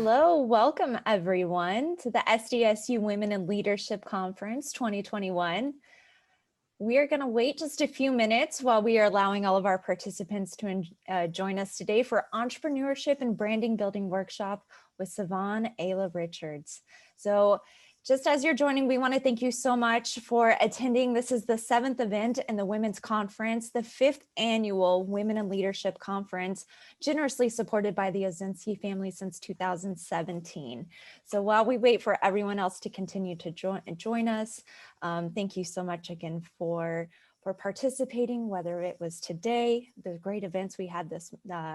Hello, welcome everyone to the SDSU Women in Leadership Conference 2021. We are going to wait just a few minutes while we are allowing all of our participants to join us today for Entrepreneurship and Branding Building Workshop with Sivan, Ayla Richards. So just as you're joining, we want to thank you so much for attending. This is the 7th event in the Women's Conference, the 5th annual Women in Leadership Conference, generously supported by the Ozinski family since 2017. So while we wait for everyone else to continue to join us, thank you so much again for participating, whether it was today, the great events we had this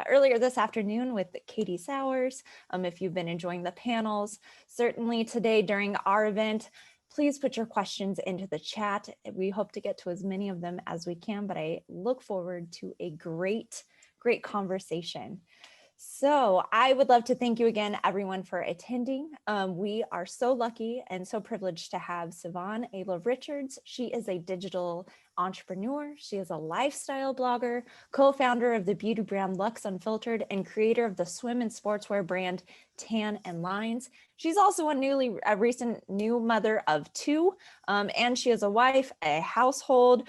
earlier this afternoon with Katie Sowers. If you've been enjoying the panels, certainly today during our event, please put your questions into the chat. We hope to get to as many of them as we can, but I look forward to a great conversation. So I would love to thank you again, everyone, for attending. We are so lucky and so privileged to have Sivan Ayla Richards. She is a digital entrepreneur. She is a lifestyle blogger, co-founder of the beauty brand Lux Unfiltered, and creator of the swim and sportswear brand Tan and Lines. She's also a recent new mother of 2, and she is a wife, a household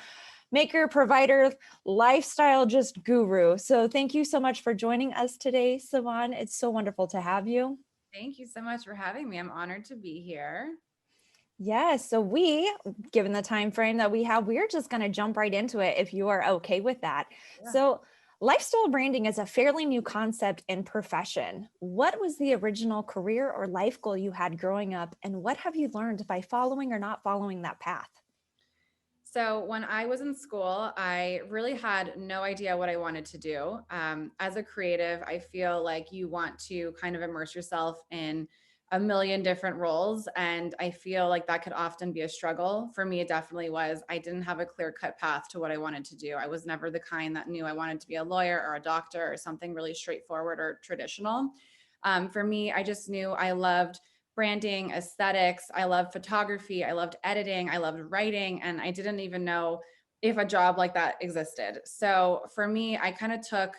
maker, provider, lifestyle just guru. So thank you so much for joining us today, Sivan. It's so wonderful to have you. Thank you so much for having me. I'm honored to be here. Yes, so given the time frame that we have, we're just going to jump right into it if you are okay with that. Yeah. So lifestyle branding is a fairly new concept and profession. What was the original career or life goal you had growing up, and what have you learned by following or not following that path? So when I was in school, I really had no idea what I wanted to do. As a creative, I feel like you want to kind of immerse yourself in a million different roles. And I feel like that could often be a struggle. For me, it definitely was. I didn't have a clear-cut path to what I wanted to do. I was never the kind that knew I wanted to be a lawyer or a doctor or something really straightforward or traditional. For me, I just knew I loved branding, aesthetics. I loved photography. I loved editing. I loved writing. And I didn't even know if a job like that existed. So for me, I kind of took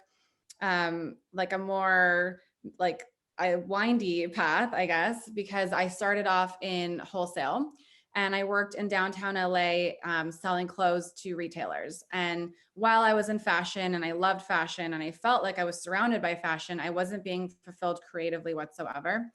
like a more like a windy path, I guess, because I started off in wholesale and I worked in downtown LA selling clothes to retailers. And while I was in fashion and I loved fashion and I felt like I was surrounded by fashion, I wasn't being fulfilled creatively whatsoever.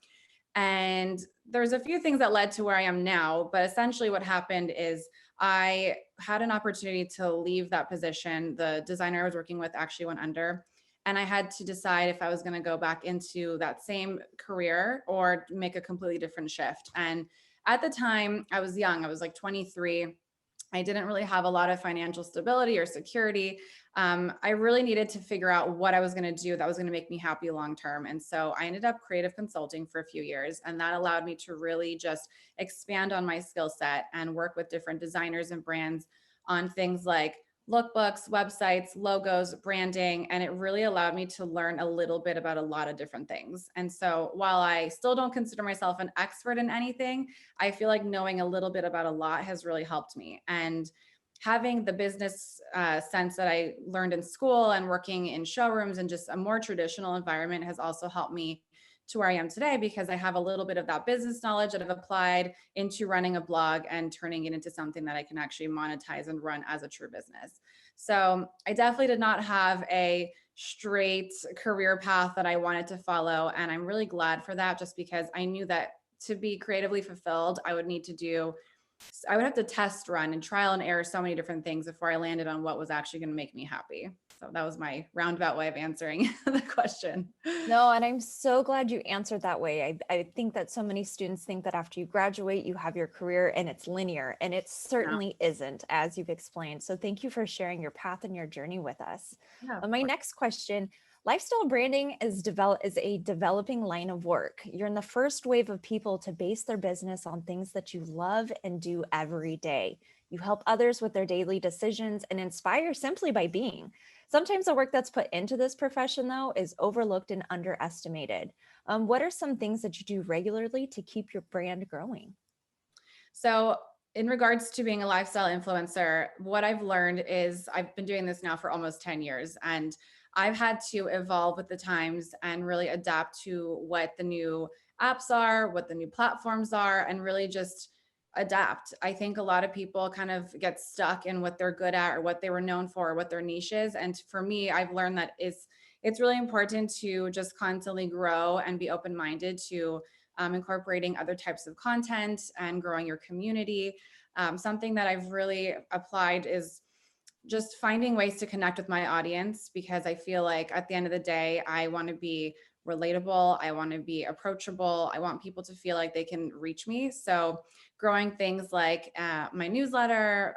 And there's a few things that led to where I am now, but essentially what happened is I had an opportunity to leave that position. The designer I was working with actually went under, and I had to decide if I was going to go back into that same career or make a completely different shift. And at the time, I was young. I was like 23. I didn't really have a lot of financial stability or security. I really needed to figure out what I was going to do that was going to make me happy long term. And so I ended up creative consulting for a few years. And that allowed me to really just expand on my skill set and work with different designers and brands on things like lookbooks, websites, logos, branding, and it really allowed me to learn a little bit about a lot of different things. And so while I still don't consider myself an expert in anything, I feel like knowing a little bit about a lot has really helped me. And having the business sense that I learned in school and working in showrooms and just a more traditional environment has also helped me to where I am today, because I have a little bit of that business knowledge that I've applied into running a blog and turning it into something that I can actually monetize and run as a true business. So I definitely did not have a straight career path that I wanted to follow. And I'm really glad for that, just because I knew that to be creatively fulfilled, I would have to test run and trial and error so many different things before I landed on what was actually going to make me happy. So that was my roundabout way of answering the question. No, and I'm so glad you answered that way. I think that so many students think that after you graduate, you have your career and it's linear, and it Yeah. certainly isn't, as you've explained. So thank you for sharing your path and your journey with us. Yeah. My next question, lifestyle branding is a developing line of work. You're in the first wave of people to base their business on things that you love and do every day. You help others with their daily decisions and inspire simply by being. Sometimes the work that's put into this profession, though, is overlooked and underestimated. What are some things that you do regularly to keep your brand growing? So, in regards to being a lifestyle influencer, what I've learned is I've been doing this now for almost 10 years. And I've had to evolve with the times and really adapt to what the new apps are, what the new platforms are, and really just adapt. I think a lot of people kind of get stuck in what they're good at or what they were known for or what their niche is. And for me, I've learned that it's really important to just constantly grow and be open-minded to incorporating other types of content and growing your community. Something that I've really applied is just finding ways to connect with my audience, because I feel like at the end of the day, I want to be relatable. I want to be approachable. I want people to feel like they can reach me. So, growing things like my newsletter,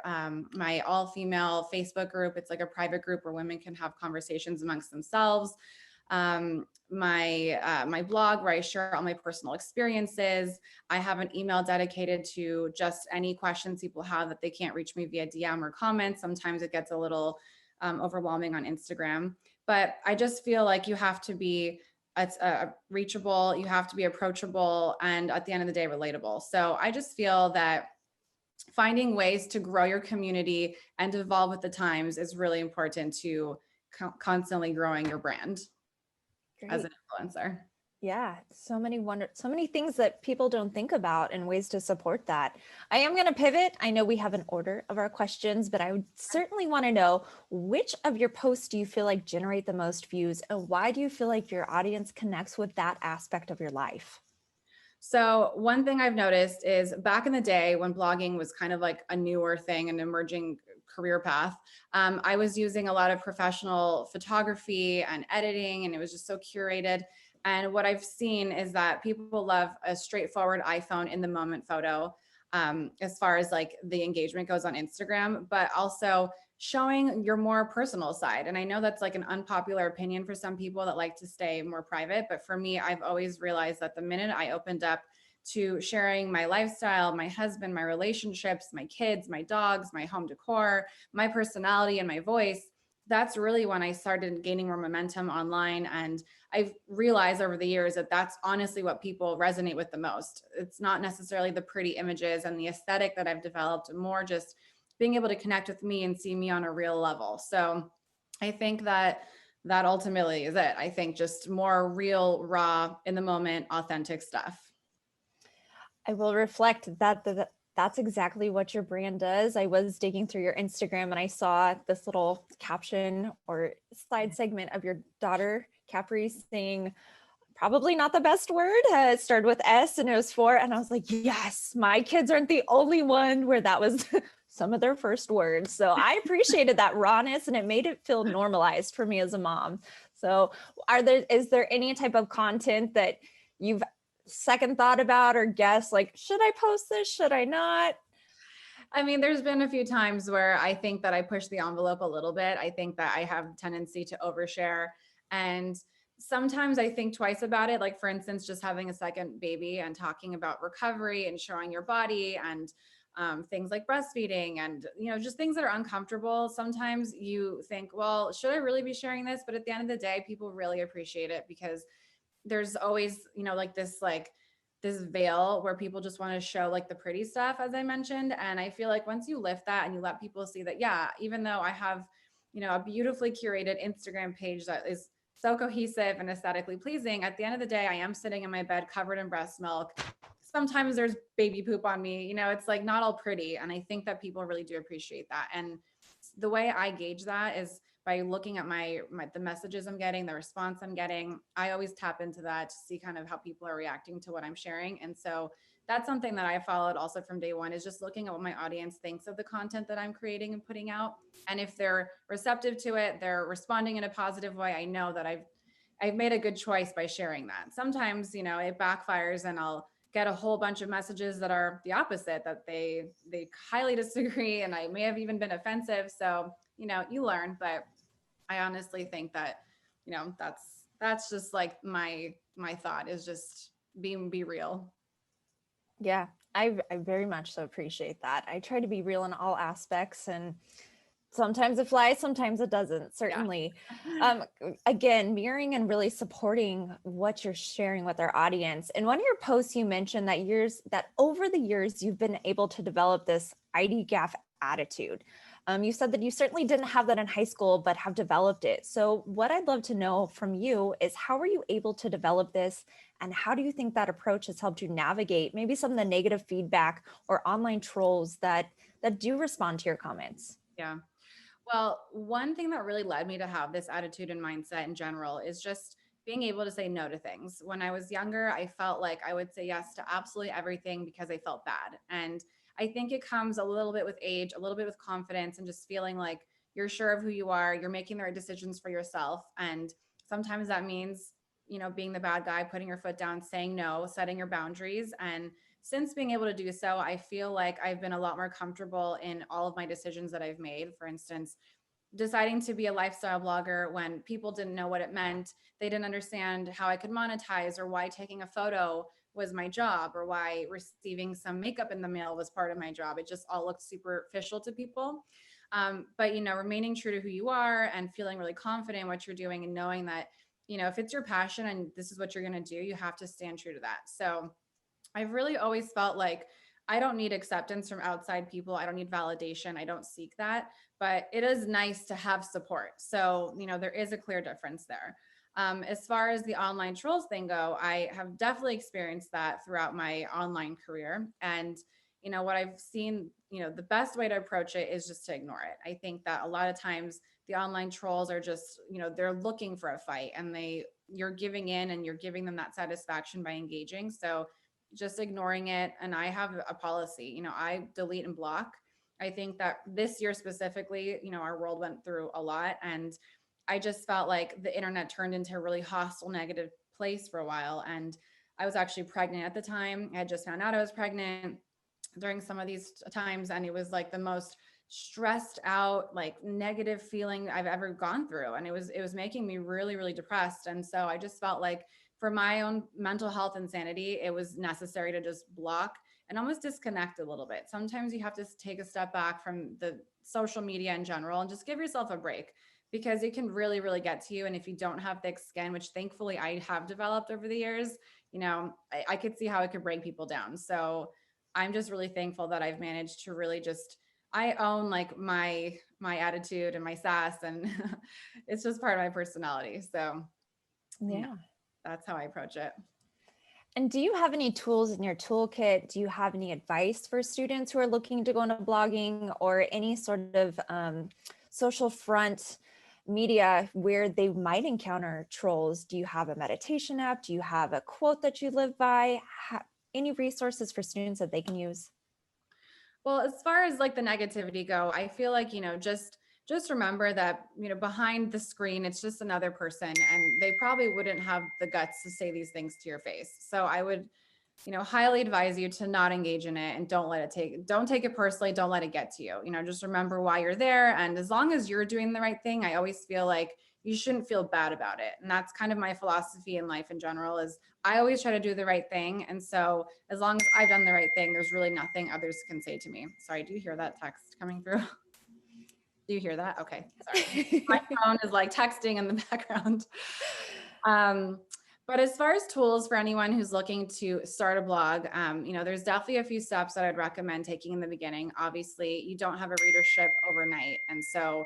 my all female Facebook group, it's like a private group where women can have conversations amongst themselves. My blog where I share all my personal experiences. I have an email dedicated to just any questions people have that they can't reach me via DM or comments. Sometimes it gets a little overwhelming on Instagram, but I just feel like you have to be reachable, you have to be approachable, and at the end of the day, relatable. So I just feel that finding ways to grow your community and evolve with the times is really important to constantly growing your brand as Great. an influencer. Yeah, so many things that people don't think about and ways to support that. I am going to pivot. I know we have an order of our questions, but I would certainly want to know, which of your posts do you feel like generate the most views, and why do you feel like your audience connects with that aspect of your life? So one thing I've noticed is back in the day when blogging was kind of like a newer thing, an emerging career path, I was using a lot of professional photography and editing, and it was just so curated. And what I've seen is that people love a straightforward iPhone in the moment photo, as far as like the engagement goes on Instagram, but also showing your more personal side. And I know that's like an unpopular opinion for some people that like to stay more private, but for me, I've always realized that the minute I opened up to sharing my lifestyle, my husband, my relationships, my kids, my dogs, my home decor, my personality, and my voice, that's really when I started gaining more momentum online. And I've realized over the years that that's honestly what people resonate with the most. It's not necessarily the pretty images and the aesthetic that I've developed, more just being able to connect with me and see me on a real level. So I think that ultimately is it. I think just more real, raw, in the moment, authentic stuff. I will reflect that that's exactly what your brand does. I was digging through your Instagram and I saw this little caption or side segment of your daughter, Capri, saying, probably not the best word. It started with S and it was 4. And I was like, yes, my kids aren't the only one where that was some of their first words. So I appreciated that rawness, and it made it feel normalized for me as a mom. So is there any type of content that you've second thought about or guess, like, should I post this? Should I not? I mean, there's been a few times where I think that I push the envelope a little bit. I think that I have a tendency to overshare. And sometimes I think twice about it. Like, for instance, just having a second baby and talking about recovery and showing your body and things like breastfeeding and, just things that are uncomfortable. Sometimes you think, well, should I really be sharing this? But at the end of the day, people really appreciate it, because there's always, like this veil where people just want to show like the pretty stuff, as I mentioned. And I feel like once you lift that and you let people see that, yeah, even though I have, a beautifully curated Instagram page that is so cohesive and aesthetically pleasing, at the end of the day, I am sitting in my bed covered in breast milk. Sometimes there's baby poop on me, it's like not all pretty. And I think that people really do appreciate that. And the way I gauge that is by looking at the messages I'm getting, the response I'm getting. I always tap into that to see kind of how people are reacting to what I'm sharing. And so that's something that I followed also from day one, is just looking at what my audience thinks of the content that I'm creating and putting out. And if they're receptive to it, they're responding in a positive way, I know that I've made a good choice by sharing that. Sometimes, it backfires and I'll get a whole bunch of messages that are the opposite, that they highly disagree, and I may have even been offensive. So, you learn, but I honestly think that, that's just like my thought is just be real. Yeah, I very much so appreciate that. I try to be real in all aspects, and sometimes it flies, sometimes it doesn't, Yeah. certainly. Again, mirroring and really supporting what you're sharing with our audience. In one of your posts, you mentioned that over the years, you've been able to develop this ID gap attitude. You said that you certainly didn't have that in high school, but have developed it. So what I'd love to know from you is how were you able to develop this? And how do you think that approach has helped you navigate maybe some of the negative feedback or online trolls that do respond to your comments? Yeah. Well, one thing that really led me to have this attitude and mindset in general is just being able to say no to things. When I was younger, I felt like I would say yes to absolutely everything because I felt bad. And I think it comes a little bit with age, a little bit with confidence, and just feeling like you're sure of who you are, you're making the right decisions for yourself. And sometimes that means, being the bad guy, putting your foot down, saying no, setting your boundaries. And since being able to do so, I feel like I've been a lot more comfortable in all of my decisions that I've made. For instance, deciding to be a lifestyle blogger when people didn't know what it meant. They didn't understand how I could monetize or why taking a photo was my job or why receiving some makeup in the mail was part of my job. It just all looked superficial to people. But, remaining true to who you are and feeling really confident in what you're doing and knowing that, if it's your passion and this is what you're going to do, you have to stand true to that. So I've really always felt like I don't need acceptance from outside people. I don't need validation. I don't seek that, but it is nice to have support. So, there is a clear difference there. As far as the online trolls thing go, I have definitely experienced that throughout my online career. And, what I've seen, the best way to approach it is just to ignore it. I think that a lot of times the online trolls are just, they're looking for a fight and you're giving in and you're giving them that satisfaction by engaging. So just ignoring it. And I have a policy, I delete and block. I think that this year specifically, our world went through a lot. And I just felt like the internet turned into a really hostile, negative place for a while. And I was actually pregnant at the time. I had just found out I was pregnant during some of these times. And it was like the most stressed out, like negative feeling I've ever gone through. And it was making me really, really depressed. And so I just felt like for my own mental health and sanity, it was necessary to just block and almost disconnect a little bit. Sometimes you have to take a step back from the social media in general and just give yourself a break because it can really, really get to you. And if you don't have thick skin, which thankfully I have developed over the years, I could see how it could break people down. So I'm just really thankful that I've managed to really just I own like my attitude and my sass and it's just part of my personality. So Yeah. that's how I approach it. And do you have any tools in your toolkit? Do you have any advice for students who are looking to go into blogging or any sort of social front media where they might encounter trolls? Do you have a meditation app? Do you have a quote that you live by? Any resources for students that they can use? Well, as far as like the negativity go, I feel like, just remember that, behind the screen, it's just another person and they probably wouldn't have the guts to say these things to your face. So I would, highly advise you to not engage in it and don't take it personally. Don't let it get to you. Just remember why you're there. And as long as you're doing the right thing, I always feel like you shouldn't feel bad about it. And that's kind of my philosophy in life in general is I always try to do the right thing. And so as long as I've done the right thing, there's really nothing others can say to me. Sorry, do you hear that text coming through? Do you hear that? Okay, sorry. My phone is like texting in the background. Um, but as far as tools for anyone who's looking to start a blog, there's definitely a few steps that I'd recommend taking in the beginning. Obviously, you don't have a readership overnight. And so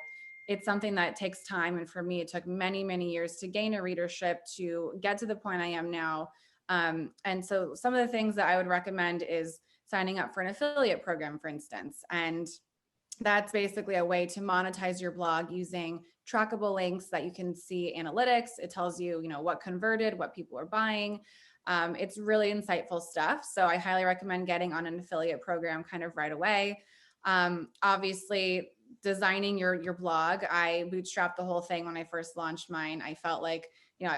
it's something that takes time. And for me, it took many, many years to gain a readership to get to the point I am now. And so some of the things that I would recommend is signing up for an affiliate program, for instance. And that's basically a way to monetize your blog using trackable links that you can see analytics. It tells you, what converted, what people are buying. It's really insightful stuff. So I highly recommend getting on an affiliate program kind of right away. Obviously, designing your blog, I bootstrapped the whole thing when I first launched mine. I felt like,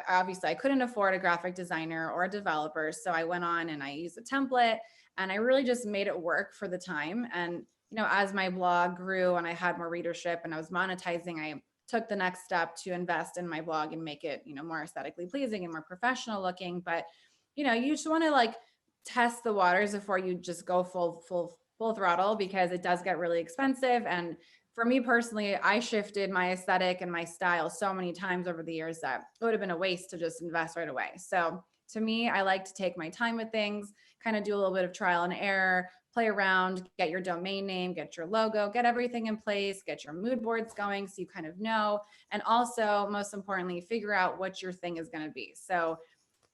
obviously I couldn't afford a graphic designer or a developer. So I went on and I used a template and I really just made it work for the time. And as my blog grew and I had more readership and I was monetizing, I took the next step to invest in my blog and make it, more aesthetically pleasing and more professional looking. But, you just want to like test the waters before you just go full throttle because it does get really expensive. And for me personally, I shifted my aesthetic and my style so many times over the years that it would have been a waste to just invest right away. So to me, I like to take my time with things, kind of do a little bit of trial and error, play around, get your domain name, get your logo, get everything in place, get your mood boards going so you kind of know. And also, most importantly, figure out what your thing is going to be. So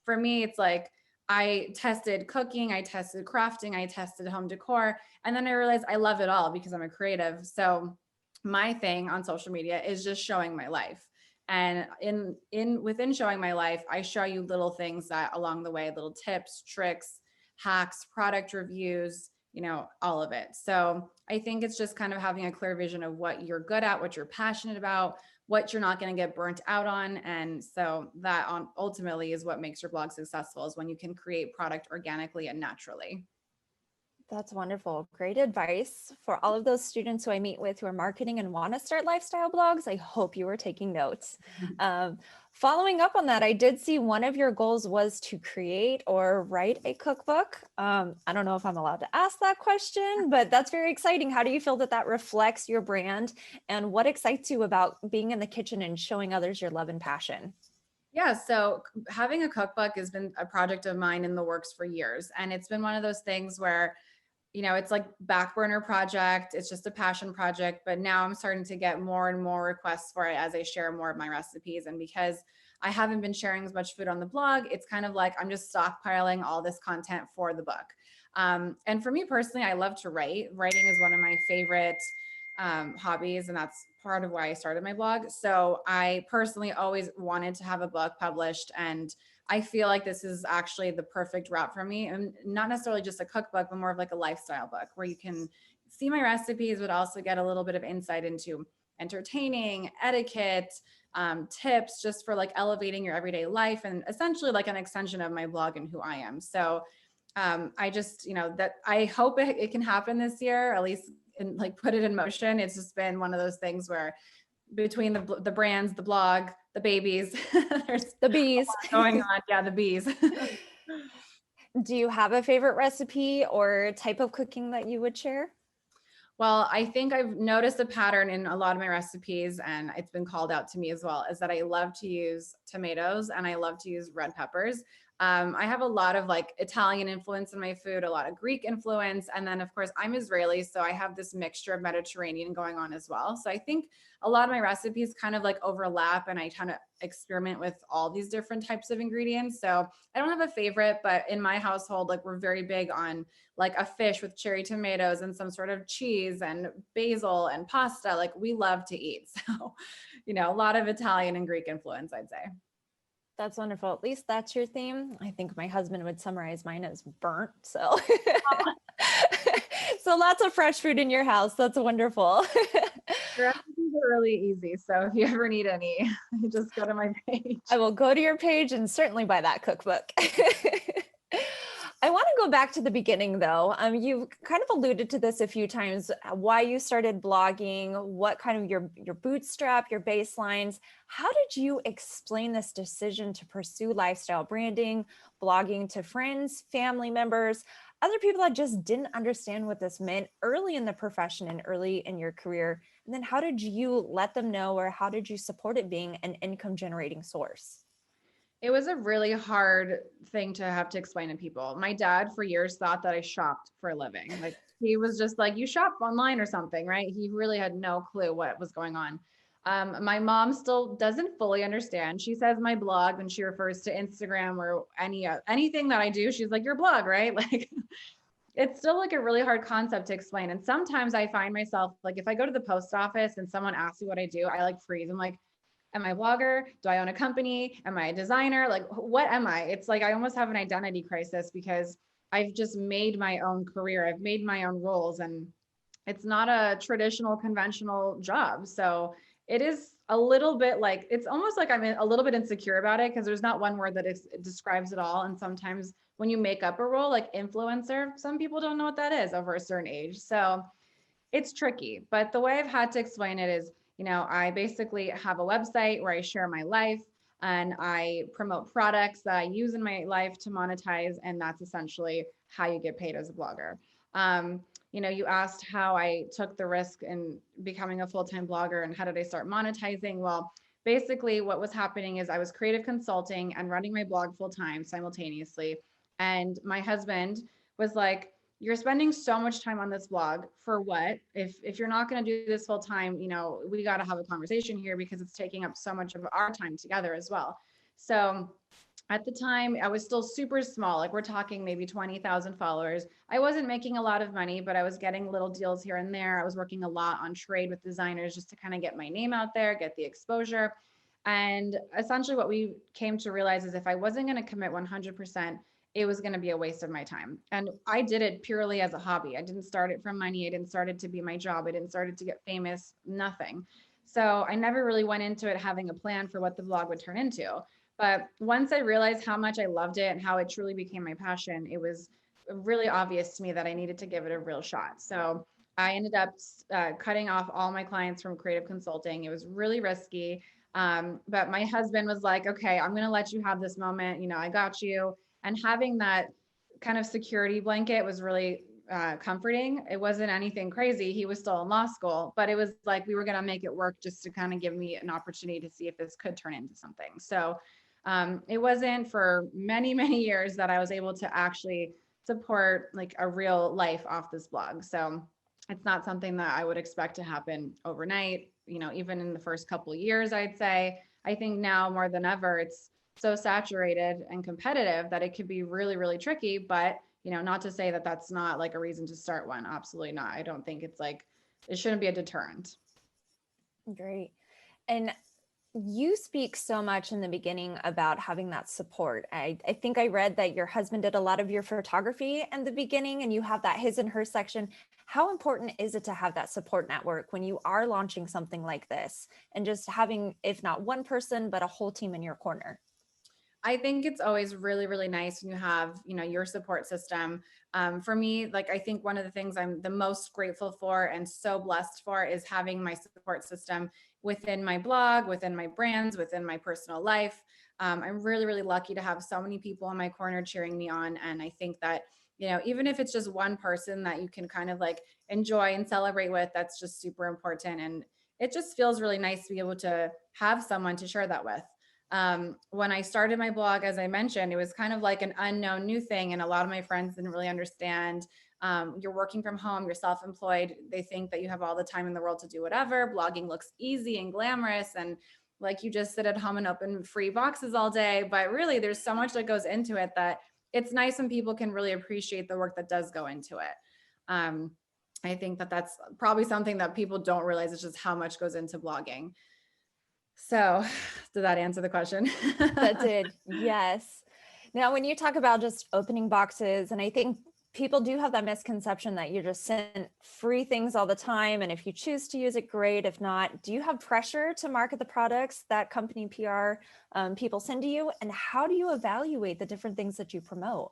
for me, it's like I tested cooking, I tested crafting, I tested home decor, and then I realized I love it all because I'm a creative. So my thing on social media is just showing my life. And in within showing my life, I show you little things that along the way, little tips, tricks, hacks, product reviews, all of it. So I think it's just kind of having a clear vision of what you're good at, what you're passionate about, what you're not going to get burnt out on. And so that ultimately is what makes your blog successful, is when you can create product organically and naturally. That's wonderful. Great advice for all of those students who I meet with who are marketing and want to start lifestyle blogs. I hope you were taking notes. Following up on that, I did see one of your goals was to create or write a cookbook. I don't know if I'm allowed to ask that question, but that's very exciting. How do you feel that that reflects your brand, and what excites you about being in the kitchen and showing others your love and passion? Yeah, so having a cookbook has been a project of mine in the works for years. And it's been one of those things where it's like back burner project. It's just a passion project, but now I'm starting to get more and more requests for it as I share more of my recipes. And because I haven't been sharing as much food on the blog, it's kind of like I'm just stockpiling all this content for the book. And for me personally, I love to write. Writing is one of my favorite hobbies, and that's part of why I started my blog. So I personally always wanted to have a book published, and I feel like this is actually the perfect route for me, and not necessarily just a cookbook, but more of like a lifestyle book where you can see my recipes, but also get a little bit of insight into entertaining, etiquette, tips, just for like elevating your everyday life, and essentially like an extension of my blog and who I am. So I just, that I hope it can happen this year, at least, and like put it in motion. It's just been one of those things where between the brands, the blog, the babies, there's The bees. going on. Yeah, the bees. Do you have a favorite recipe or type of cooking that you would share? Well, I think I've noticed a pattern in a lot of my recipes, and it's been called out to me as well, is that I love to use tomatoes and I love to use red peppers. I have a lot of like Italian influence in my food, a lot of Greek influence. And then, of course, I'm Israeli. So I have this mixture of Mediterranean going on as well. So I think a lot of my recipes kind of like overlap, and I kind of experiment with all these different types of ingredients. So I don't have a favorite, but in my household, like we're very big on like a fish with cherry tomatoes and some sort of cheese and basil and pasta. Like we love to eat. So, a lot of Italian and Greek influence, I'd say. That's wonderful. At least that's your theme. I think my husband would summarize mine as burnt. So, so lots of fresh food in your house. That's wonderful. The recipes are really easy. So if you ever need any, just go to my page. I will go to your page and certainly buy that cookbook. I want to go back to the beginning though. You've kind of alluded to this a few times, why you started blogging, what kind of your bootstrap, your baselines. How did you explain this decision to pursue lifestyle branding, blogging to friends, family members, other people that just didn't understand what this meant early in the profession and early in your career? And then how did you let them know, or how did you support it being an income generating source? It was a really hard thing to have to explain to people. My dad for years thought that I shopped for a living. Like he was just like, you shop online or something, right? He really had no clue what was going on. My mom still doesn't fully understand. She says my blog when she refers to Instagram or anything that I do. She's like, your blog, right? Like it's still like a really hard concept to explain. And sometimes I find myself like, if I go to the post office and someone asks me what I do, I like freeze. I'm like, am I a blogger? Do I own a company? Am I a designer? Like, what am I? It's like I almost have an identity crisis because I've just made my own career. I've made my own roles, and it's not a traditional, conventional job. So it is a little bit like, it's almost like I'm a little bit insecure about it because there's not one word that describes it all. And sometimes when you make up a role like influencer, some people don't know what that is over a certain age. So it's tricky, but the way I've had to explain it is, I basically have a website where I share my life and I promote products that I use in my life to monetize. And that's essentially how you get paid as a blogger. You asked how I took the risk in becoming a full-time blogger and how did I start monetizing? Well, basically what was happening is I was creative consulting and running my blog full time simultaneously. And my husband was like, you're spending so much time on this blog for what? If you're not going to do this full time, we got to have a conversation here because it's taking up so much of our time together as well. So at the time, I was still super small. Like we're talking maybe 20,000 followers. I wasn't making a lot of money, but I was getting little deals here and there. I was working a lot on trade with designers just to kind of get my name out there, get the exposure. And essentially what we came to realize is if I wasn't going to commit 100%, it was going to be a waste of my time. And I did it purely as a hobby. I didn't start it from money. I didn't start it to be my job. I didn't start it to get famous, nothing. So I never really went into it having a plan for what the vlog would turn into. But once I realized how much I loved it and how it truly became my passion, it was really obvious to me that I needed to give it a real shot. So I ended up cutting off all my clients from creative consulting. It was really risky. But my husband was like, okay, I'm going to let you have this moment. I got you. And having that kind of security blanket was really comforting. It wasn't anything crazy. He was still in law school, but it was like we were going to make it work just to kind of give me an opportunity to see if this could turn into something. So it wasn't for many, many years that I was able to actually support like a real life off this blog. So it's not something that I would expect to happen overnight. Even in the first couple of years, I'd say. I think now more than ever, it's so saturated and competitive that it could be really, really tricky. But not to say that that's not like a reason to start one. Absolutely not. I don't think it shouldn't be a deterrent. Great. And you speak so much in the beginning about having that support. I think I read that your husband did a lot of your photography in the beginning and you have that his and her section. How important is it to have that support network when you are launching something like this and just having, if not one person, but a whole team in your corner? I think it's always really, really nice when you have, your support system. For me, like I think one of the things I'm the most grateful for and so blessed for is having my support system within my blog, within my brands, within my personal life. I'm really, really lucky to have so many people in my corner cheering me on. And I think that, even if it's just one person that you can kind of like enjoy and celebrate with, that's just super important. And it just feels really nice to be able to have someone to share that with. When I started my blog, as I mentioned, it was kind of like an unknown new thing. And a lot of my friends didn't really understand. You're working from home, you're self-employed. They think that you have all the time in the world to do whatever. Blogging looks easy and glamorous. And like you just sit at home and open free boxes all day. But really, there's so much that goes into it that it's nice when people can really appreciate the work that does go into it. I think that that's probably something that people don't realize is just how much goes into blogging. So did that answer the question? That did. Yes. Now, when you talk about just opening boxes, and I think people do have that misconception that you're just sent free things all the time. And if you choose to use it, great. If not, do you have pressure to market the products that company PR people send to you? And how do you evaluate the different things that you promote?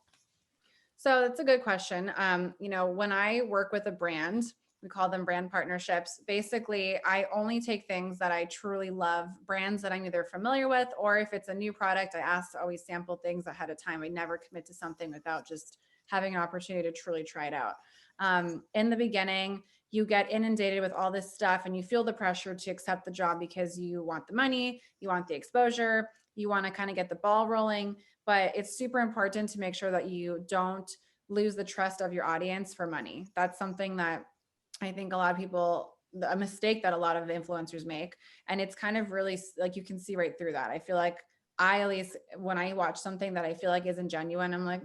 So that's a good question. When I work with a brand, we call them brand partnerships. Basically, I only take things that I truly love, brands that I'm either familiar with, or if it's a new product, I ask to always sample things ahead of time. I never commit to something without just having an opportunity to truly try it out. In the beginning, you get inundated with all this stuff and you feel the pressure to accept the job because you want the money, you want the exposure, you want to kind of get the ball rolling. But it's super important to make sure that you don't lose the trust of your audience for money. That's something that I think a lot of people, a mistake that a lot of influencers make. And it's kind of really like you can see right through that. I feel like at least when I watch something that I feel like isn't genuine, I'm like,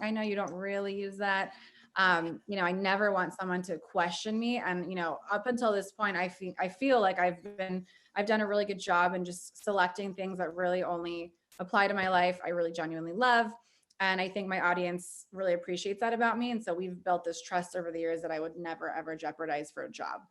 I know you don't really use that. I never want someone to question me. And, up until this point, I feel like I've done a really good job in just selecting things that really only apply to my life. I really genuinely love. And I think my audience really appreciates that about me. And so we've built this trust over the years that I would never, ever jeopardize for a job.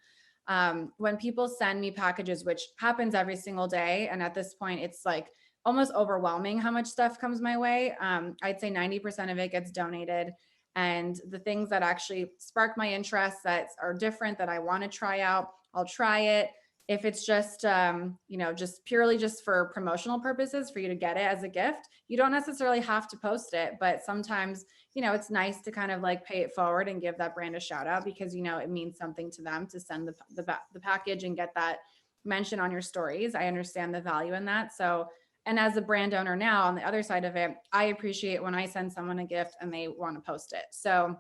When people send me packages, which happens every single day, and at this point, it's like almost overwhelming how much stuff comes my way. I'd say 90% of it gets donated. And the things that actually spark my interest that are different that I want to try out, I'll try it. If it's just, just purely just for promotional purposes for you to get it as a gift, you don't necessarily have to post it, but sometimes, it's nice to kind of like pay it forward and give that brand a shout out because, it means something to them to send the package and get that mention on your stories. I understand the value in that. So, and as a brand owner now, on the other side of it, I appreciate when I send someone a gift and they want to post it. So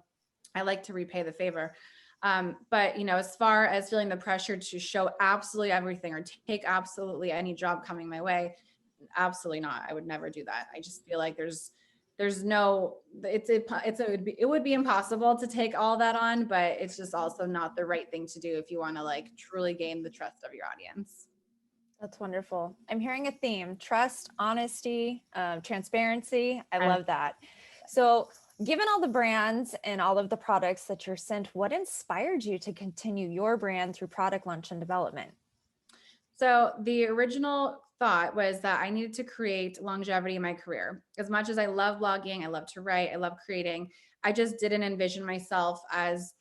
I like to repay the favor. But as far as feeling the pressure to show absolutely everything or take absolutely any job coming my way, absolutely not. I would never do that. I just feel like there's no, it would be impossible to take all that on, but it's just also not the right thing to do if you want to like truly gain the trust of your audience. That's wonderful. I'm hearing a theme: trust, honesty, transparency. I And love that. So, given all the brands and all of the products that you're sent, what inspired you to continue your brand through product launch and development? so the original thought was that I needed to create longevity in my career. As much as I love blogging, I love to write, I love creating, I just didn't envision myself as,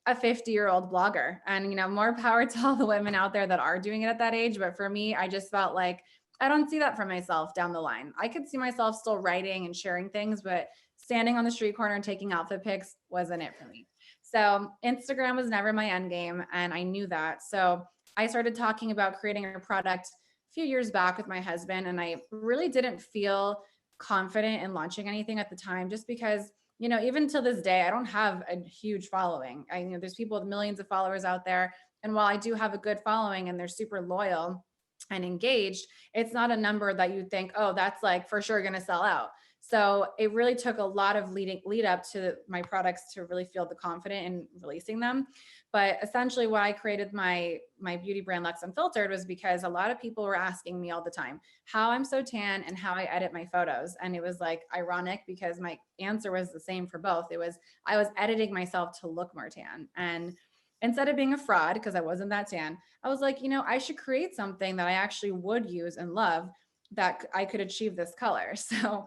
a 50-year-old blogger. And, more power to all the women out there that are doing it at that age. But for me, I just felt like I don't see that for myself down the line. I could see myself still writing and sharing things, but standing on the street corner and taking outfit pics wasn't it for me. So Instagram was never my end game. And I knew that. So I started talking about creating a product a few years back with my husband, and I really didn't feel confident in launching anything at the time just because, even to this day, I don't have a huge following. There's people with millions of followers out there. And while I do have a good following and they're super loyal and engaged, it's not a number that you think, oh, that's like for sure going to sell out. So it really took a lot of lead up to my products to really feel the confident in releasing them. But essentially why I created my beauty brand Lux Unfiltered was because a lot of people were asking me all the time how I'm so tan and how I edit my photos. And it was like ironic because my answer was the same for both. It was I was editing myself to look more tan. And instead of being a fraud, because I wasn't that tan, I was like, I should create something that I actually would use and love that I could achieve this color. So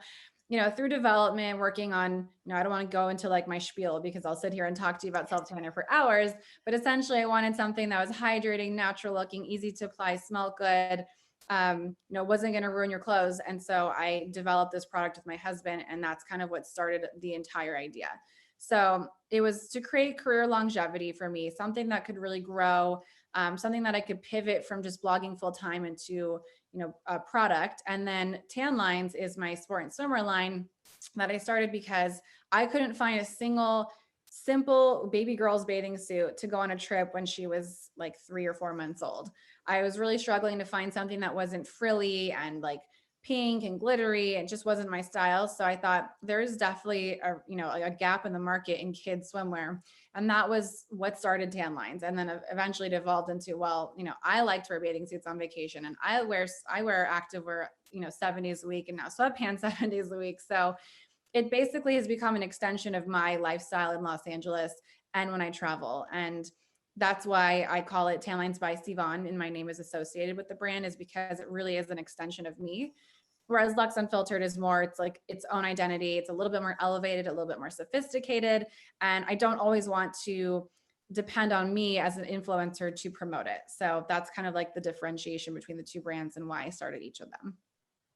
through development, working on, I don't want to go into like my spiel because I'll sit here and talk to you about self tanner for hours, but essentially I wanted something that was hydrating, natural looking, easy to apply, smell good, wasn't going to ruin your clothes. And so I developed this product with my husband, and that's kind of what started the entire idea. So it was to create career longevity for me, something that could really grow, something that I could pivot from just blogging full time into, a product. And then Tan Lines is my sport and swimwear line that I started because I couldn't find a single simple baby girl's bathing suit to go on a trip when she was like 3 or 4 months old. I was really struggling to find something that wasn't frilly and like pink and glittery. It just wasn't my style. So I thought there is definitely a gap in the market in kids swimwear. And that was what started Tan Lines. And then eventually it evolved into, well, I like to wear bathing suits on vacation, and I wear activewear, 7 days a week, and now sweatpants 7 days a week. So it basically has become an extension of my lifestyle in Los Angeles and when I travel. And that's why I call it Tan Lines by Sivan, and my name is associated with the brand, is because it really is an extension of me. Whereas Lux Unfiltered is more, it's like its own identity. It's a little bit more elevated, a little bit more sophisticated. And I don't always want to depend on me as an influencer to promote it. So that's kind of like the differentiation between the two brands and why I started each of them.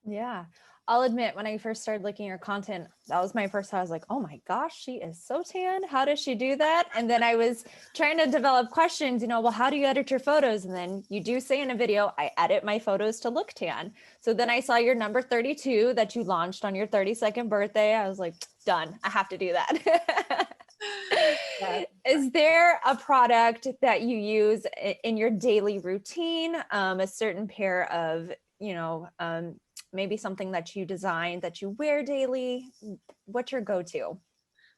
Yeah. I'll admit, when I first started looking at your content, that was my first thought. I was like, oh my gosh, she is so tan. How does she do that? And then I was trying to develop questions, well, how do you edit your photos? And then you do say in a video, I edit my photos to look tan. So then I saw your number 32 that you launched on your 32nd birthday. I was like, done. I have to do that. Yeah. Is there a product that you use in your daily routine? A certain pair of, maybe something that you design that you wear daily? What's your go-to?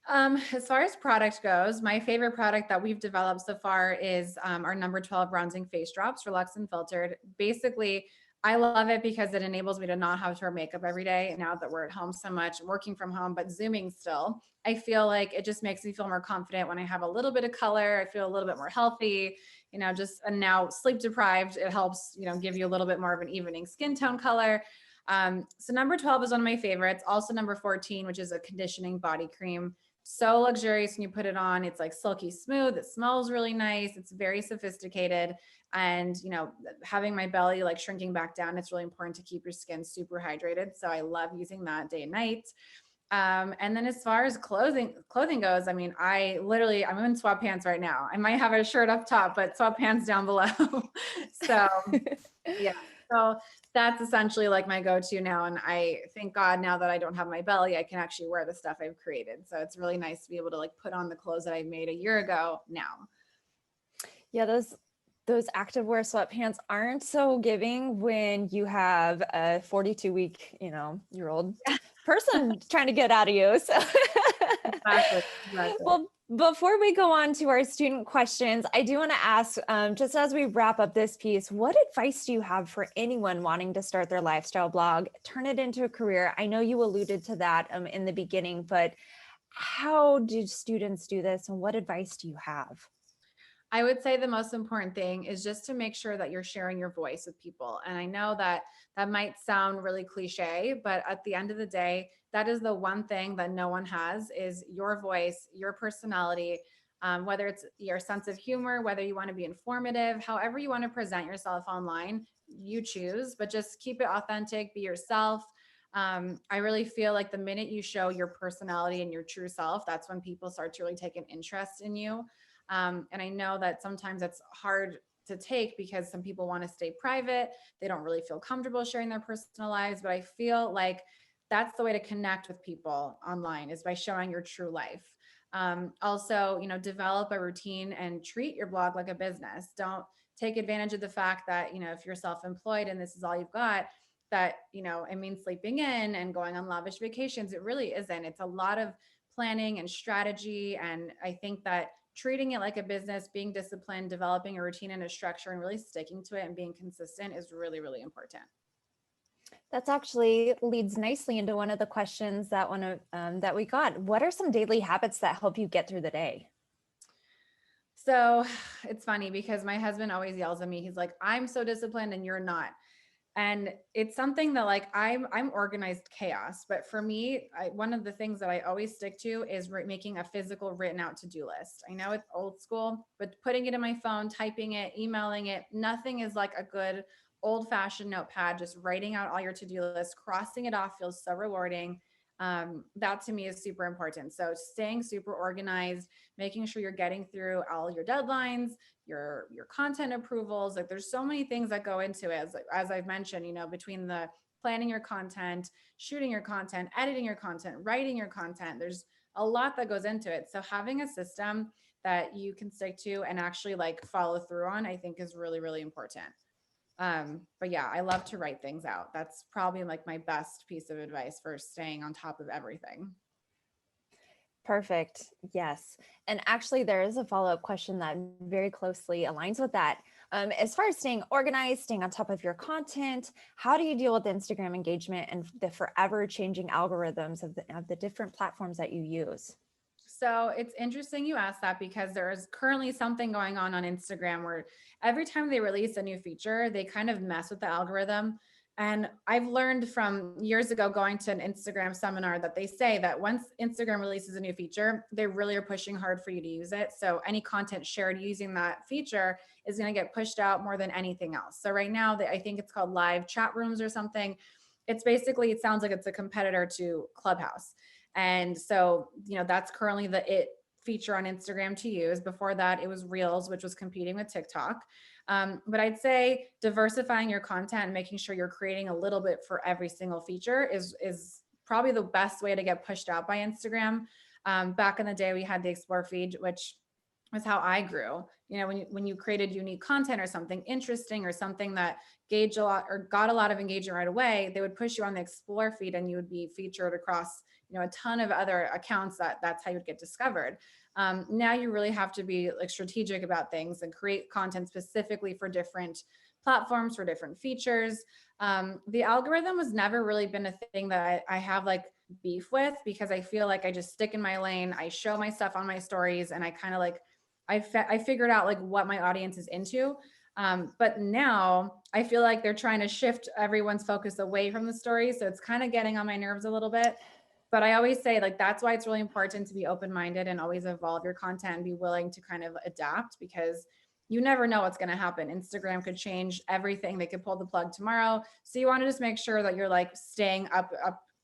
As far as product goes, my favorite product that we've developed so far is our number 12 bronzing face drops for Lux Unfiltered. Basically, I love it because it enables me to not have to wear makeup every day. Now that we're at home so much, working from home, but Zooming still, I feel like it just makes me feel more confident when I have a little bit of color. I feel a little bit more healthy, and now sleep deprived, it helps, give you a little bit more of an evening skin tone color. So number 12 is one of my favorites. Also number 14, which is a conditioning body cream. So luxurious when you put it on. It's like silky smooth. It smells really nice. It's very sophisticated. And, having my belly like shrinking back down, it's really important to keep your skin super hydrated. So I love using that day and night. And then as far as clothing goes, I mean, I'm in sweatpants right now. I might have a shirt up top, but sweatpants down below. So yeah. So that's essentially like my go-to now. And I thank God now that I don't have my belly, I can actually wear the stuff I've created. So it's really nice to be able to like put on the clothes that I made a year ago now. Yeah, those activewear sweatpants aren't so giving when you have a 42-week, year old person trying to get out of you. So Exactly. Exactly. well, before we go on to our student questions, I do want to ask, just as we wrap up this piece, what advice do you have for anyone wanting to start their lifestyle blog, turn it into a career? I know you alluded to that in the beginning, but how do students do this, and what advice do you have? I would say the most important thing is just to make sure that you're sharing your voice with people. And I know that that might sound really cliche, but at the end of the day, that is the one thing that no one has is your voice, your personality, whether it's your sense of humor, whether you want to be informative, however you want to present yourself online, you choose, but just keep it authentic, be yourself. I really feel like the minute you show your personality and your true self, that's when people start to really take an interest in you. And I know that sometimes it's hard to take because some people want to stay private. They don't really feel comfortable sharing their personal lives. But I feel like that's the way to connect with people online is by showing your true life. Also, develop a routine and treat your blog like a business. Don't take advantage of the fact that, if you're self-employed and this is all you've got, that, it means sleeping in and going on lavish vacations. It really isn't. It's a lot of planning and strategy. And I think that treating it like a business, being disciplined, developing a routine and a structure, and really sticking to it and being consistent is really, really important. That's actually leads nicely into one of the questions that we got. What are some daily habits that help you get through the day? So it's funny because my husband always yells at me. He's like, I'm so disciplined and you're not. And it's something that like I'm organized chaos, but for me, one of the things that I always stick to is making a physical written out to-do list. I know it's old school, but putting it in my phone, typing it, emailing it, nothing is like a good old-fashioned notepad. Just writing out all your to-do list, crossing it off feels so rewarding. That to me is super important. So staying super organized, making sure you're getting through all your deadlines, your content approvals. Like there's so many things that go into it. As I've mentioned, between the planning your content, shooting your content, editing your content, writing your content, there's a lot that goes into it. So having a system that you can stick to and actually like follow through on, I think is really, really important. But yeah, I love to write things out. That's probably like my best piece of advice for staying on top of everything. Perfect. Yes. And actually, there is a follow-up question that very closely aligns with that. As far as staying organized, staying on top of your content, how do you deal with Instagram engagement and the forever changing algorithms of the different platforms that you use? So it's interesting you asked that because there is currently something going on Instagram where every time they release a new feature, they kind of mess with the algorithm. And I've learned from years ago going to an Instagram seminar that they say that once Instagram releases a new feature, they really are pushing hard for you to use it. So any content shared using that feature is going to get pushed out more than anything else. So right now, I think it's called live chat rooms or something. It's basically, it sounds like it's a competitor to Clubhouse. And so, that's currently the it feature on Instagram to use. Before that, it was Reels, which was competing with TikTok. But I'd say diversifying your content and making sure you're creating a little bit for every single feature is probably the best way to get pushed out by Instagram. Back in the day, we had the Explore feed, which was how I grew. When you created unique content or something interesting or something that gauge a lot or got a lot of engagement right away, they would push you on the Explore feed and you would be featured across a ton of other accounts that's how you'd get discovered. Now you really have to be like strategic about things and create content specifically for different platforms, for different features. The algorithm has never really been a thing that I have like beef with because I feel like I just stick in my lane. I show my stuff on my stories and I kind of like, I figured out like what my audience is into. But now I feel like they're trying to shift everyone's focus away from the story. So it's kind of getting on my nerves a little bit. But I always say like, that's why it's really important to be open-minded and always evolve your content and be willing to kind of adapt because you never know what's going to happen. Instagram could change everything. They could pull the plug tomorrow. So you want to just make sure that you're like staying up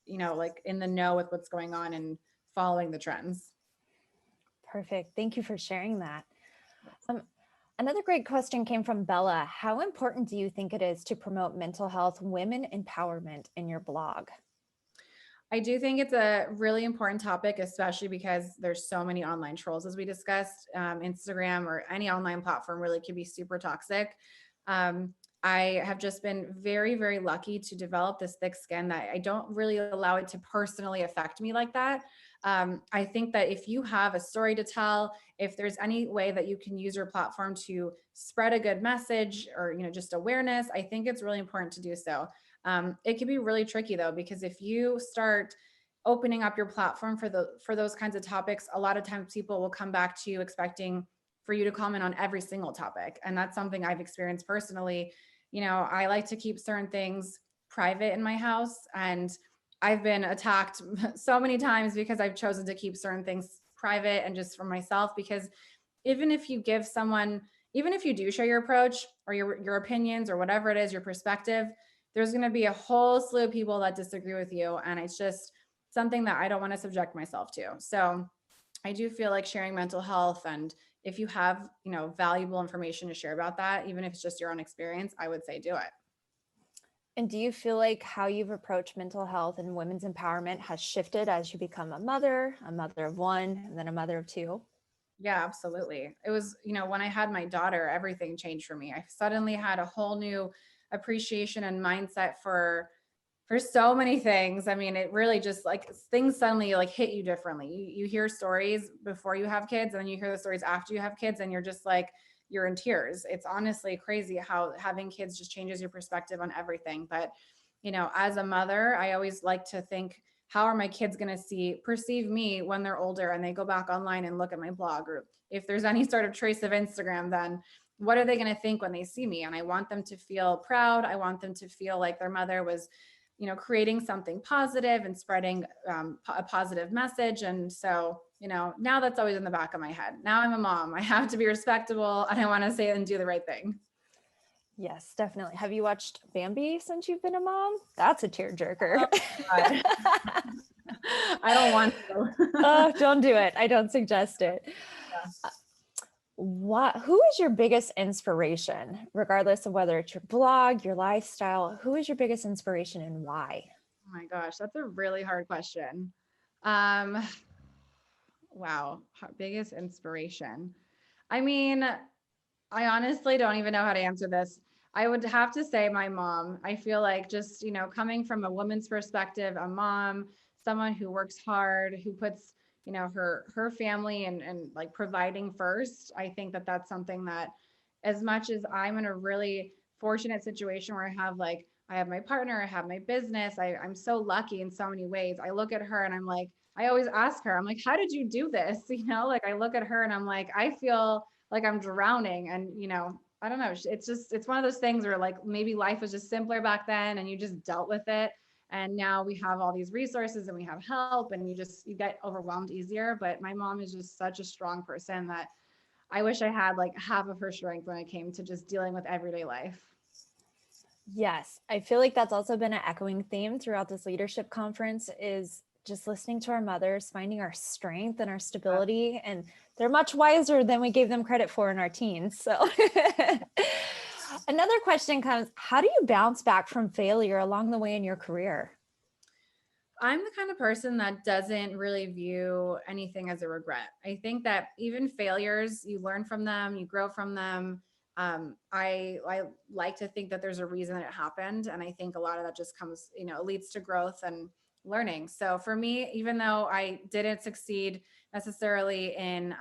like in the know with what's going on and following the trends. Perfect. Thank you for sharing that. Um, Another great question came from Bella. How important do you think it is to promote mental health, women empowerment in your blog? I do think it's a really important topic, especially because there's so many online trolls, as we discussed. Instagram or any online platform really can be super toxic. Um, I have just been very, very lucky to develop this thick skin that I don't really allow it to personally affect me like that. I think that if you have a story to tell, if there's any way that you can use your platform to spread a good message or just awareness, I think it's really important to do so. It can be really tricky though, because if you start opening up your platform for those kinds of topics, a lot of times people will come back to you expecting for you to comment on every single topic. And that's something I've experienced personally. I like to keep certain things private in my house, and I've been attacked so many times because I've chosen to keep certain things private and just for myself. Because even if you give someone, even if you do share your approach or your opinions or whatever it is, your perspective, there's going to be a whole slew of people that disagree with you. And it's just something that I don't want to subject myself to. So I do feel like sharing mental health, and if you have, valuable information to share about that, even if it's just your own experience, I would say do it. And do you feel like how you've approached mental health and women's empowerment has shifted as you become a mother of one, and then a mother of two? Yeah, absolutely. It was, when I had my daughter, everything changed for me. I suddenly had a whole new appreciation and mindset for so many things. I mean, it really just like things suddenly like hit you differently. You hear stories before you have kids, and then you hear the stories after you have kids, and you're just like, you're in tears. It's honestly crazy how having kids just changes your perspective on everything. But, as a mother, I always like to think, how are my kids going to perceive me when they're older and they go back online and look at my blog? Or if there's any sort of trace of Instagram, then what are they going to think when they see me? And I want them to feel proud. I want them to feel like their mother was, creating something positive and spreading a positive message. And so, now that's always in the back of my head. Now I'm a mom. I have to be respectable, and I want to say and do the right thing. Yes, definitely. Have you watched Bambi since you've been a mom? That's a tearjerker. Oh, I don't want to. Oh, don't do it. I don't suggest it. Yeah. Who is your biggest inspiration, regardless of whether it's your blog, your lifestyle? Who is your biggest inspiration and why? Oh my gosh, that's a really hard question. Um, wow, biggest inspiration. I mean, I honestly don't even know how to answer this. I would have to say my mom. I feel like just, coming from a woman's perspective, a mom, someone who works hard, who puts, her family and like providing first. I think that that's something that, as much as I'm in a really fortunate situation where I have my partner, I have my business, I'm so lucky in so many ways. I look at her and I'm like, I always ask her, I'm like, how did you do this? Like I look at her and I'm like, I feel like I'm drowning. And, I don't know. It's one of those things where like maybe life was just simpler back then and you just dealt with it. And now we have all these resources and we have help, and you get overwhelmed easier. But my mom is just such a strong person that I wish I had like half of her strength when it came to just dealing with everyday life. Yes, I feel like that's also been an echoing theme throughout this leadership conference is just listening to our mothers, finding our strength and our stability, and they're much wiser than we gave them credit for in our teens. So another question comes, how do you bounce back from failure along the way in your career? I'm the kind of person that doesn't really view anything as a regret. I think that even failures, you learn from them, you grow from them. I like to think that there's a reason that it happened, and I think a lot of that just comes, it leads to growth and learning. So for me, even though I didn't succeed necessarily in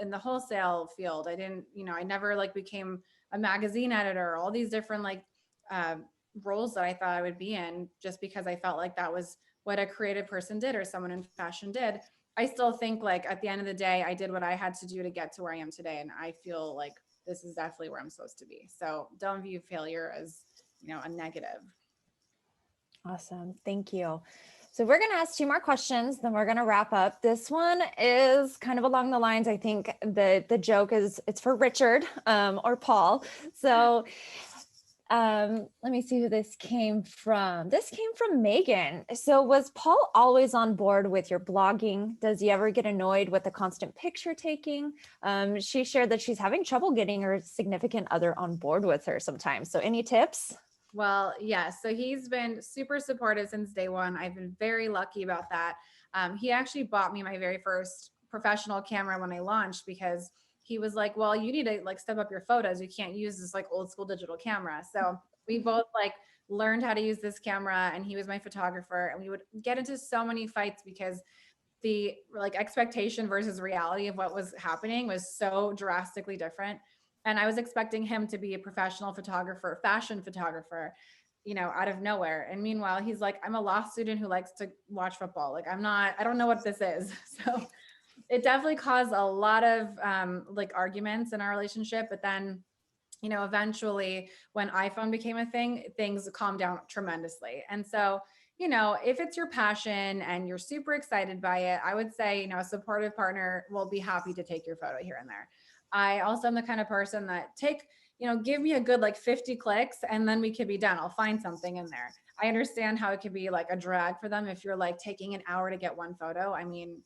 the wholesale field, I didn't, I never like became a magazine editor, all these different like uh, roles that I thought I would be in, just because I felt like that was what a creative person did or someone in fashion did. I still think like at the end of the day, I did what I had to do to get to where I am today. And I feel like this is definitely where I'm supposed to be. So don't view failure as, a negative. Awesome. Thank you. So we're going to ask two more questions, then we're going to wrap up. This one is kind of along the lines, I think the joke is it's for Richard or Paul. So Let me see who this came from. This came from Megan. So was Paul always on board with your blogging? Does he ever get annoyed with the constant picture taking? She shared that she's having trouble getting her significant other on board with her sometimes. So any tips? Well, yes. So he's been super supportive since day one. I've been very lucky about that. He actually bought me my very first professional camera when I launched because he was like, "Well, you need to like step up your photos. You can't use this like old school digital camera." So we both like learned how to use this camera, and he was my photographer. And we would get into so many fights because the like expectation versus reality of what was happening was so drastically different. And I was expecting him to be a professional photographer, fashion photographer, out of nowhere. And meanwhile, he's like, I'm a law student who likes to watch football. Like, I don't know what this is. So it definitely caused a lot of like arguments in our relationship. But then, eventually when iPhone became a thing, things calmed down tremendously. And so, if it's your passion and you're super excited by it, I would say, a supportive partner will be happy to take your photo here and there. I also am the kind of person that give me a good like 50 clicks and then we could be done. I'll find something in there. I understand how it could be like a drag for them if you're like taking an hour to get one photo. I mean,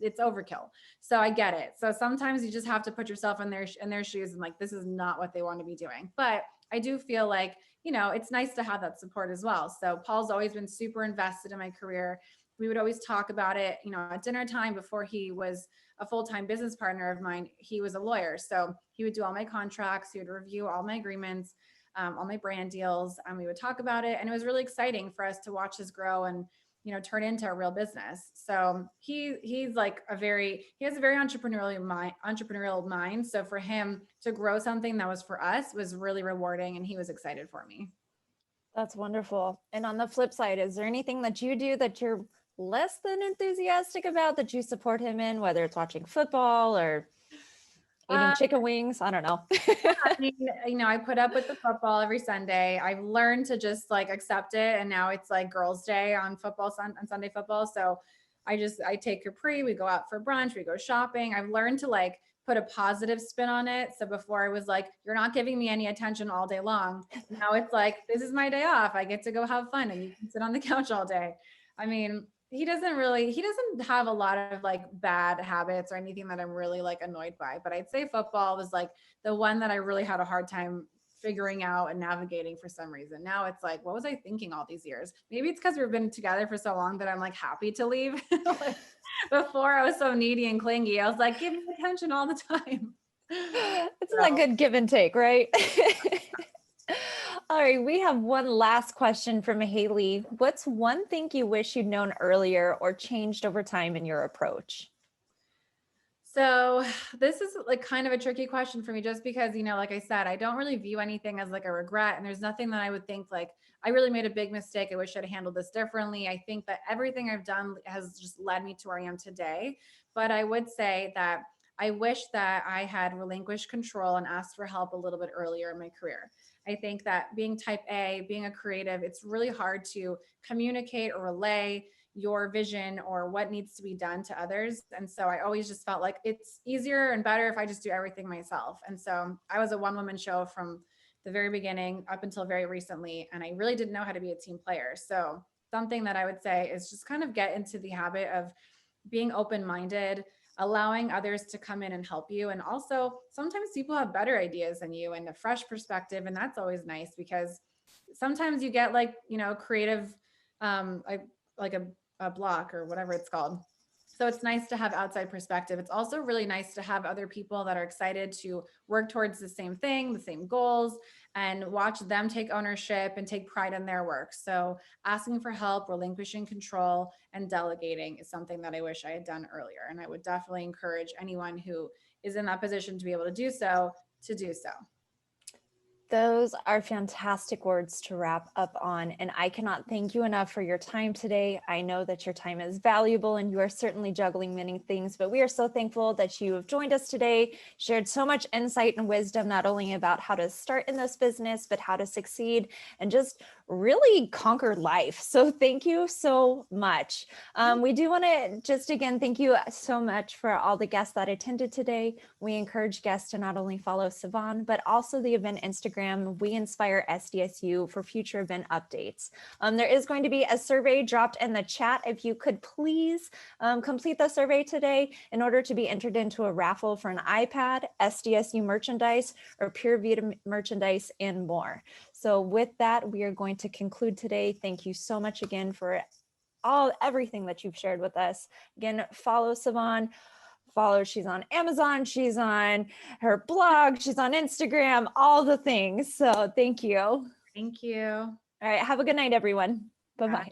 it's overkill. So I get it. So sometimes you just have to put yourself in their shoes and like, this is not what they want to be doing. But I do feel like, it's nice to have that support as well. So Paul's always been super invested in my career. We would always talk about it, at dinner time. Before he was a full-time business partner of mine, he was a lawyer. So he would do all my contracts, he would review all my agreements, all my brand deals, and we would talk about it. And it was really exciting for us to watch this grow and turn into a real business. So he's like he has a very entrepreneurial mind. So for him to grow something that was for us was really rewarding, and he was excited for me. That's wonderful. And on the flip side, is there anything that you do that you're less than enthusiastic about that you support him in, whether it's watching football or eating Uh, chicken wings? I don't know. I mean, I put up with the football every Sunday. I've learned to just like accept it. And now it's like girls' day on on Sunday football. So I take Capri, we go out for brunch, we go shopping. I've learned to like put a positive spin on it. So before I was like, you're not giving me any attention all day long. Now it's like, this is my day off. I get to go have fun and you can sit on the couch all day. I mean, he doesn't have a lot of like bad habits or anything that I'm really like annoyed by, but I'd say football was like the one that I really had a hard time figuring out and navigating for some reason. Now it's like, what was I thinking all these years? Maybe it's because we've been together for so long that I'm like happy to leave. Like, before I was so needy and clingy. I was like, give me attention all the time. Isn't that So, good give and take, right? All right, we have one last question from Haley. What's one thing you wish you'd known earlier or changed over time in your approach? So this is like kind of a tricky question for me just because, like I said, I don't really view anything as like a regret. And there's nothing that I would think like, I really made a big mistake. I wish I'd handled this differently. I think that everything I've done has just led me to where I am today. But I would say that I wish that I had relinquished control and asked for help a little bit earlier in my career. I think that being type A, being a creative, it's really hard to communicate or relay your vision or what needs to be done to others. And so I always just felt like it's easier and better if I just do everything myself. And so I was a one woman show from the very beginning up until very recently. And I really didn't know how to be a team player. So something that I would say is just kind of get into the habit of being open minded, allowing others to come in and help you. And also, sometimes people have better ideas than you and a fresh perspective. And that's always nice because sometimes you get like, creative, like a block or whatever it's called. So it's nice to have outside perspective. It's also really nice to have other people that are excited to work towards the same thing, the same goals, and watch them take ownership and take pride in their work. So asking for help, relinquishing control, and delegating is something that I wish I had done earlier. And I would definitely encourage anyone who is in that position to be able to do so, to do so. Those are fantastic words to wrap up on, and I cannot thank you enough for your time today. I know that your time is valuable and you are certainly juggling many things, but we are so thankful that you have joined us today, shared so much insight and wisdom, not only about how to start in this business, but how to succeed and just really conquer life. So thank you so much. We do want to just again, thank you so much for all the guests that attended today. We encourage guests to not only follow Sivan, but also the event Instagram Instagram, We Inspire SDSU, for future event updates. There is going to be a survey dropped in the chat. If you could please complete the survey today in order to be entered into a raffle for an iPad, SDSU merchandise, or Pure Vita merchandise, and more. So with that, we are going to conclude today. Thank you so much again for everything that you've shared with us. Again, follow Sivan. She's on Amazon, she's on her blog, she's on Instagram, all the things. So thank you. Thank you. All right, have a good night, everyone. Bye-bye.